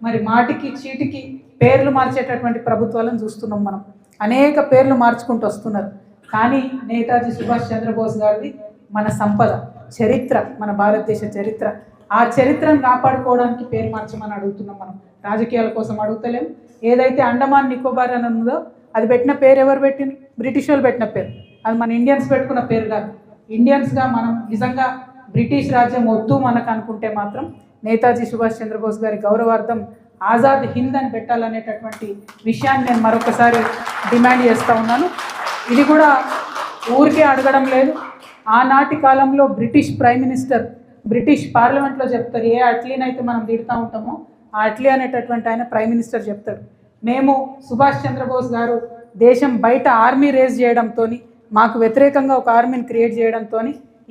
మరి మాటికి చీటికి పేర్లు మార్చేటటువంటి ప్రభుత్వాలను చూస్తున్నాం మనం. అనేక పేర్లు మార్చుకుంటూ వస్తున్నారు. కానీ నేతాజీ సుభాష్ చంద్రబోస్ గారిది మన సంపద, చరిత్ర, మన భారతదేశ చరిత్ర. ఆ చరిత్రను కాపాడుకోవడానికి పేరు మార్చమని అడుగుతున్నాం మనం. రాజకీయాల కోసం అడుగుతలేం. ఏదైతే అండమాన్ నికోబార్ అని ఉందో అది పెట్టిన పేరు ఎవరు పెట్టిన? బ్రిటిష్ వాళ్ళు పెట్టిన పేరు. అది మన ఇండియన్స్ పెట్టుకున్న పేరు కాదు. ఇండియన్స్గా మనం నిజంగా బ్రిటిష్ రాజ్యం వద్దు మనకు అనుకుంటే మాత్రం నేతాజీ సుభాష్ చంద్రబోస్ గారి గౌరవార్థం ఆజాద్ హింద్ అని పెట్టాలనేటటువంటి విషయాన్ని నేను మరొకసారి డిమాండ్ చేస్తూ ఉన్నాను. ఇది కూడా ఊరికే అడగడం లేదు. ఆనాటి కాలంలో బ్రిటిష్ ప్రైమ్ మినిస్టర్ బ్రిటిష్ పార్లమెంట్లో చెప్తారు, ఏ అట్లీనైతే మనం తిడుతూ ఉంటామో ఆ అట్లీ అనేటటువంటి ఆయన ప్రైమ్ మినిస్టర్ చెప్తాడు, మేము సుభాష్ చంద్రబోస్ గారు దేశం బయట ఆర్మీ రేజ్ చేయడంతో, మాకు వ్యతిరేకంగా ఒక ఆర్మీని క్రియేట్ చేయడంతో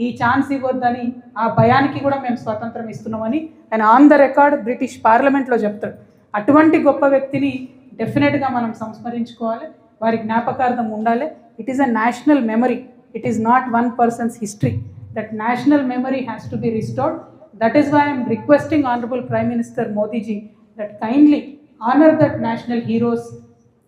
ఈ ఛాన్స్ ఇవ్వద్దని, ఆ భయానికి కూడా మేము స్వాతంత్రం ఇస్తున్నామని ఆయన ఆన్ ద రికార్డ్ బ్రిటిష్ పార్లమెంట్లో చెప్తాడు. అటువంటి గొప్ప వ్యక్తిని డెఫినెట్గా మనం సంస్మరించుకోవాలి, వారి జ్ఞాపకార్థం ఉండాలి. It is a national memory, it is not one persons history. That national memory has to be restored. That is why I am requesting Honorable Prime Minister Modi ji that kindly honor that national hero's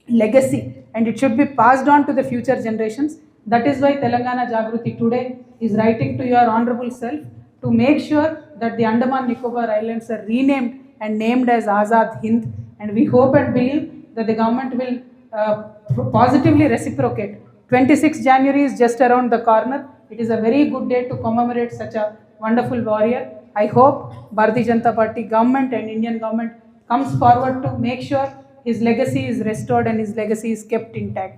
legacy and it should be passed on to the future generations. That is why Telangana Jagruti today is writing to your honorable self to make sure that the Andaman Nicobar Islands are renamed and named as Azad Hind, and we hope and believe that the government will positively reciprocate. 26 January is just around the corner. It is a very good day to commemorate such a wonderful warrior. I hope Bharatiya Janata Party government and Indian government comes forward to make sure his legacy is restored and his legacy is kept intact.